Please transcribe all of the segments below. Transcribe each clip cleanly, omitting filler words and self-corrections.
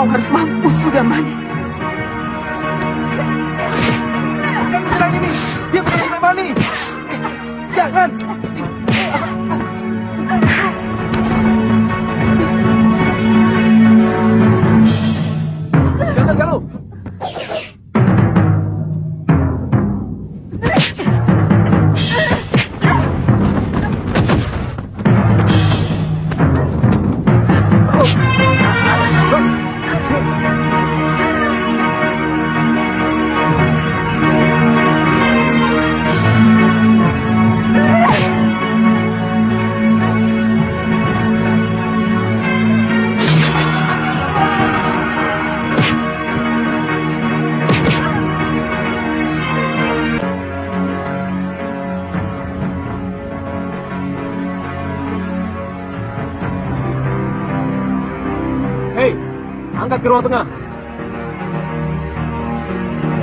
Kau harus mampus, Sudamani. Jangan bilang ini. Dia bukan Sudamani. Jangan. Jangan, Galuh. Hei, angkat ke ruang tengah.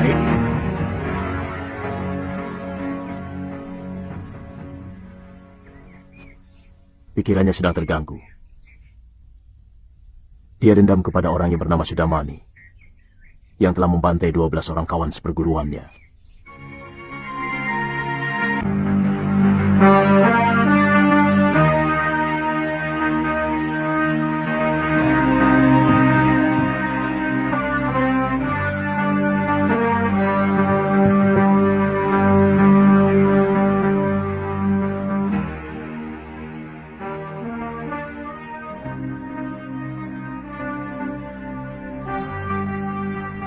Baik. Pikirannya sedang terganggu. Dia dendam kepada orang yang bernama Sudamani, yang telah membantai 12 orang kawan seperguruannya.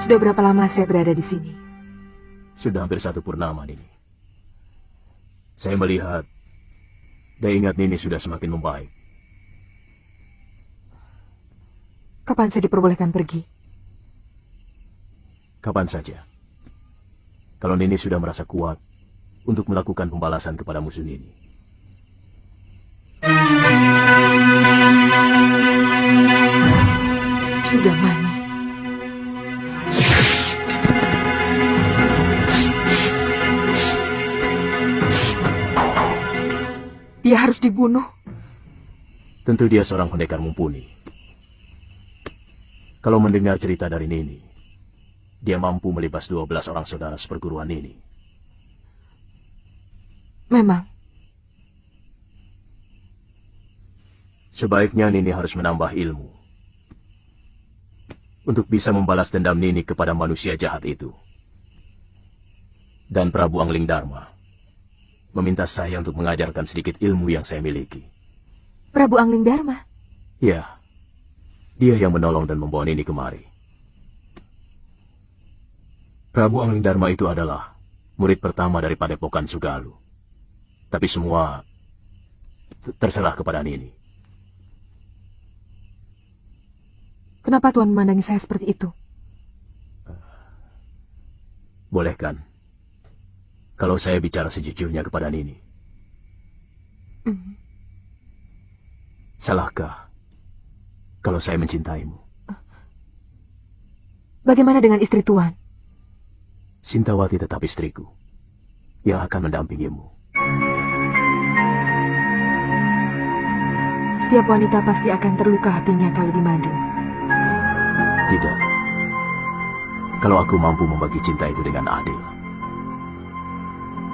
Sudah berapa lama saya berada di sini? Sudah hampir 1 purnama, Nini. Saya melihat daya ingat Nini sudah semakin membaik. Kapan saya diperbolehkan pergi? Kapan saja. Kalau Nini sudah merasa kuat untuk melakukan pembalasan kepada musuh Nini. Sudamani. Dia harus dibunuh. Tentu dia seorang pendekar mumpuni. Kalau mendengar cerita dari Nini, dia mampu melibas 12 orang saudara seperguruan Nini. Memang. Sebaiknya Nini harus menambah ilmu untuk bisa membalas dendam Nini kepada manusia jahat itu. Dan Prabu Anglingdarma meminta saya untuk mengajarkan sedikit ilmu yang saya miliki. Prabu Anglingdarma? Ya, dia yang menolong dan membawa Nini kemari. Prabu Anglingdarma itu adalah murid pertama dari Padepokan Sugalu. Tapi semua terserah kepada Nini. Kenapa Tuan memandangi saya seperti itu? Boleh kan? Kalau saya bicara sejujurnya kepada Nini. Salahkah kalau saya mencintaimu? Bagaimana dengan istri Tuan? Sintawati tetap istriku yang akan mendampingimu. Setiap wanita pasti akan terluka hatinya kalau dimadu. Tidak. Kalau aku mampu membagi cinta itu dengan adil,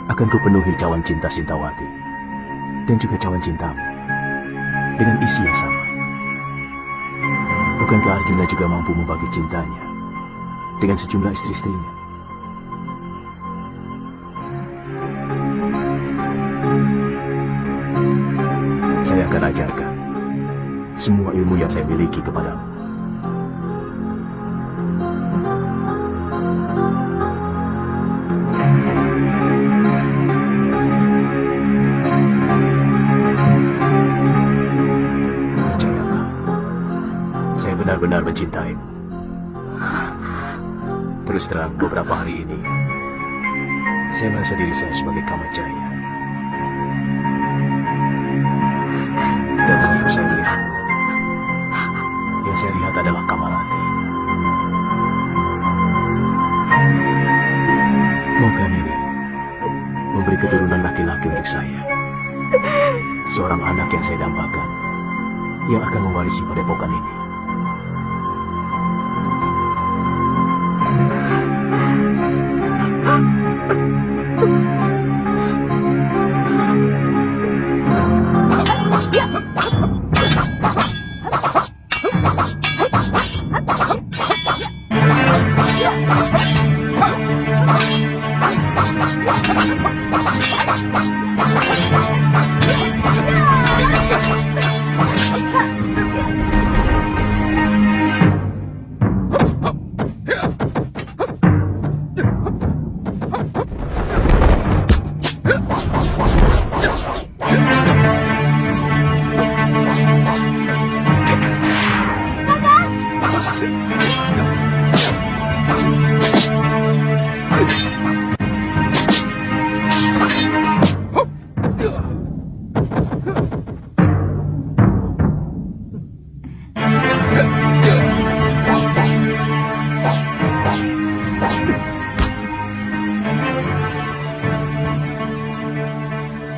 akan kupenuhi cawan cinta Sintawati dan juga cawan cintamu dengan isi yang sama. Bukankah Arjuna juga mampu membagi cintanya dengan sejumlah istri-istrinya? Saya akan ajarkan semua ilmu yang saya miliki kepadamu. Benar-benar mencintaimu. Terus terang, beberapa hari ini saya merasa diri saya sebagai Kamajaya. Dan setiap saya melihat, yang saya lihat adalah Kamarati. Moga Nini memberi keturunan laki-laki untuk saya. Seorang anak yang saya dambakan, yang akan mewarisi padepokan ini.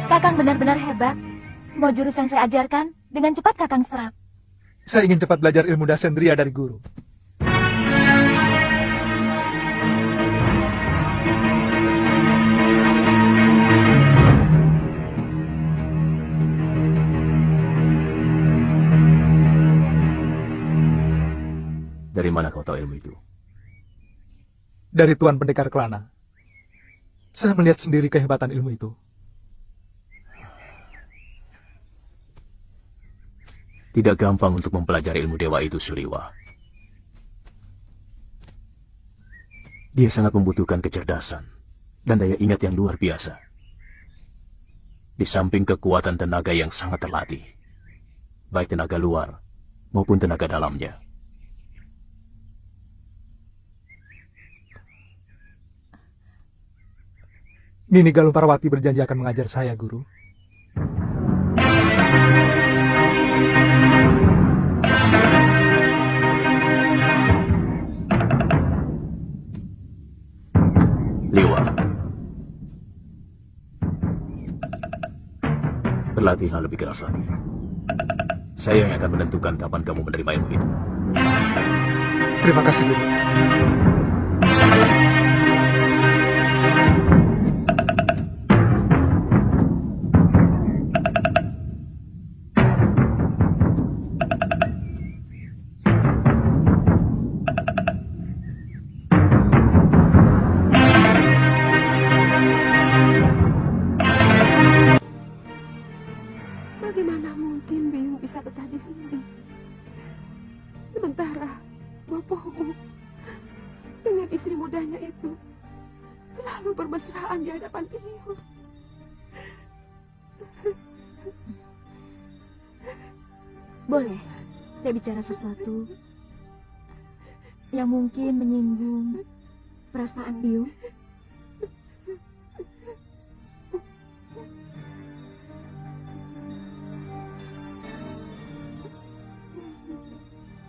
Kakang benar-benar hebat. Semua jurus yang saya ajarkan, dengan cepat Kakang serap. Saya ingin cepat belajar ilmu dasendria dari guru. Dari mana kau tahu ilmu itu? Dari Tuan Pendekar Kelana. Saya melihat sendiri kehebatan ilmu itu. Tidak gampang untuk mempelajari ilmu dewa itu, Suriwa. Dia sangat membutuhkan kecerdasan dan daya ingat yang luar biasa. Di samping kekuatan tenaga yang sangat terlatih, baik tenaga luar maupun tenaga dalamnya. Nini Galung Parwati berjanji akan mengajar saya, Guru. Liwa, berlatihlah lebih keras lagi. Saya yang akan menentukan kapan kamu menerima ilmu itu. Terima kasih, Guru. Bagaimana mungkin Biyung bisa betah di sini? Sementara Bopomu dengan istri mudanya itu selalu bermesraan di hadapan Biyung. Boleh, saya bicara sesuatu yang mungkin menyinggung perasaan Biyung?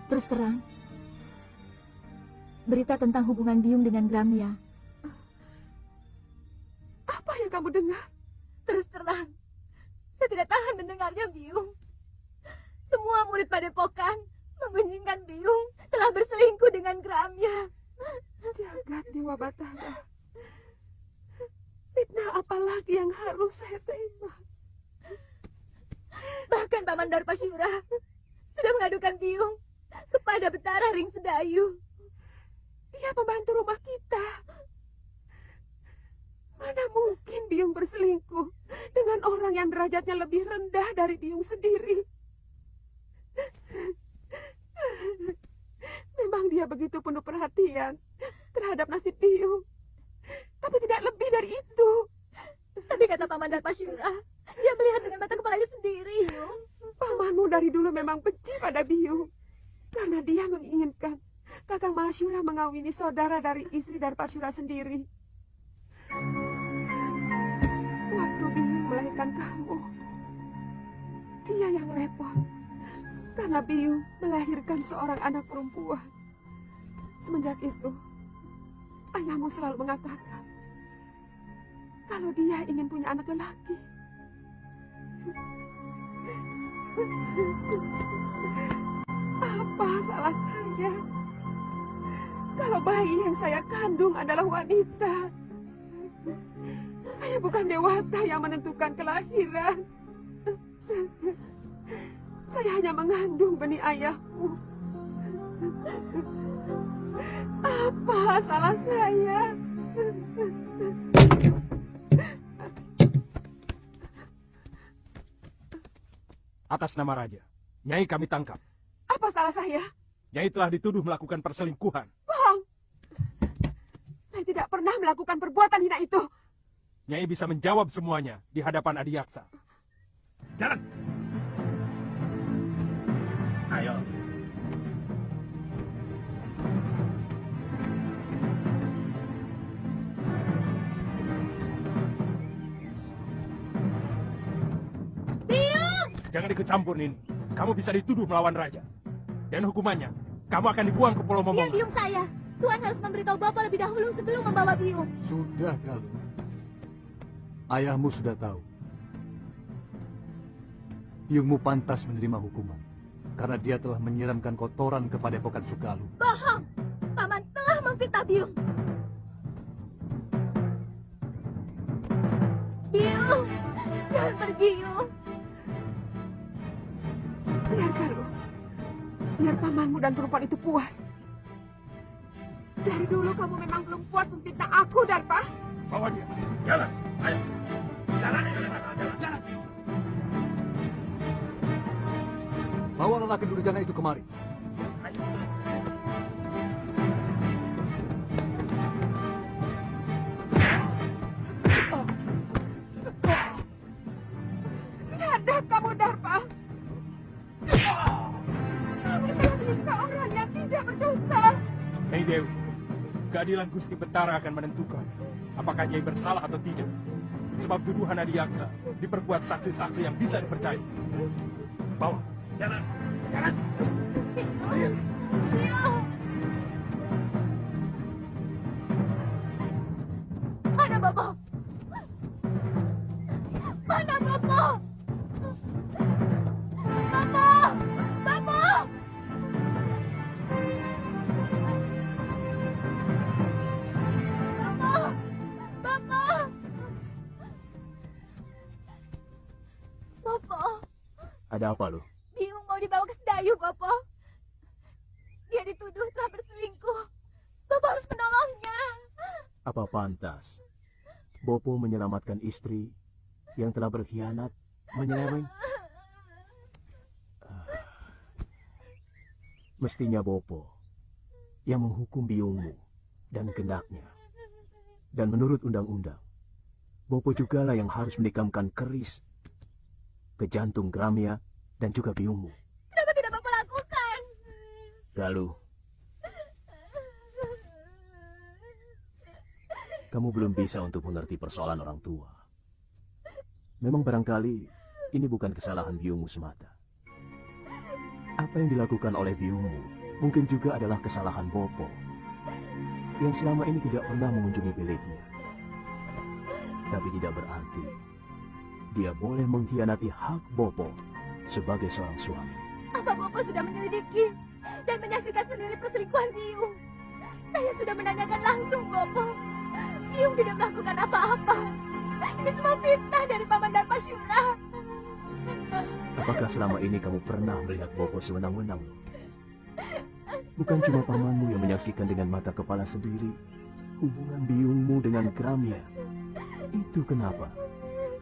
Terus terang, berita tentang hubungan Biyung dengan Gramya. Apa yang kamu dengar? Terus terang, saya tidak tahan mendengarnya, Biyung. Semua murid padepokan menggunjingkan Biyung telah berselingkuh dengan Gramya. Jagat Dewa Batara. Fitnah apa lagi yang harus saya terima? Bahkan Paman Darpasyura sudah mengadukan Biyung kepada Betara Ring Sedayu. Dia pembantu rumah kita. Mana mungkin Biyung berselingkuh dengan orang yang derajatnya lebih rendah dari Biyung sendiri. Memang dia begitu penuh perhatian terhadap nasib Biyung. Tapi tidak lebih dari itu. Tapi kata Paman Darpasyura, dia melihat dengan mata kepalanya sendiri, Yung. Pamanmu dari dulu memang benci pada Biyung. Karena dia menginginkan Kakang Mahasyura mengawini saudara dari istri Darpasyura sendiri. Waktu Biyung melahirkan kamu, dia yang repot. Karena Biyung melahirkan seorang anak perempuan. Semenjak itu, ayahmu selalu mengatakan kalau dia ingin punya anak lelaki. Apa salah saya? Kalau bayi yang saya kandung adalah wanita, saya bukan dewata yang menentukan kelahiran. Saya hanya mengandung benih ayahmu. Apa salah saya? Atas nama Raja, Nyai kami tangkap. Apa salah saya? Nyai telah dituduh melakukan perselingkuhan. Bohong! Saya tidak pernah melakukan perbuatan hina itu. Nyai bisa menjawab semuanya di hadapan Adiyaksa. Jalan! Ayo. jangan ikut campur ini. Kamu bisa dituduh melawan raja. Dan hukumannya, kamu akan dibuang ke Pulau Dia Momonga. biung saya. Tuan harus memberitahu Bapak lebih dahulu sebelum membawa biung. Sudah, Galuh. Ayahmu sudah tahu. Biungmu pantas menerima hukuman. Karena dia telah menyiramkan kotoran ke Padepokan Sugaluh. Bohong! Paman telah memfitnah biung. Biung! Jangan pergi, Biung. Biar Galuh. Biar pamanmu dan perempuan itu puas. Dari dulu kamu memang belum puas memfitnah aku, Darpa. Bawa dia. Jalan. Ayo. Jalan. Jalan. Bawa lelaki durjana itu kemari. Biadab kamu, Darpa. Kamu telah menyiksa orang yang tidak berdosa. Hei Dewi, keadilan Gusti Betara akan menentukan apakah Nyai bersalah atau tidak. Sebab tuduhan Adiaksa diperkuat saksi-saksi yang bisa dipercaya. Bawa. Jalan. Jalan. Biung! Biung! Mana Bapak? Mana Bapak? Bapak! Bapak! Bapak! Bapak! Bapak! Ada apa lu? Biung mau dibawa ke Sedayu, Bapak. Dia dituduh telah berselingkuh. Bapak harus menolongnya. Apa pantas Bopo menyelamatkan istri yang telah berkhianat, menyeleweng? Mestinya Bopo yang menghukum biungmu dan kendaknya. Dan menurut undang-undang, Bopo jugalah yang harus menikamkan keris ke jantung Gramia dan juga biungmu. Kenapa tidak Bapak lakukan? Galuh, kamu belum bisa untuk mengerti persoalan orang tua. Memang barangkali ini bukan kesalahan biungmu semata. Apa yang dilakukan oleh biungmu mungkin juga adalah kesalahan Bopo yang selama ini tidak pernah mengunjungi biliknya. Tapi tidak berarti dia boleh mengkhianati hak Bopo sebagai seorang suami. Apa Bapak sudah menyelidiki dan menyaksikan sendiri perselingkuhan Biung? Saya sudah menanyakan langsung, Bapak. Biung tidak melakukan apa-apa. Ini semua fitnah dari Paman Darmasyura. Apakah selama ini kamu pernah melihat Bopo sewenang-wenang? Bukan cuma pamanmu yang menyaksikan dengan mata kepala sendiri hubungan biungmu dengan Gramia. Itu kenapa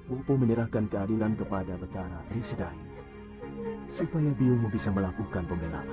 Bopo menyerahkan keadilan kepada Betara di Sedayu, supaya biungmu bisa melakukan pembelaan.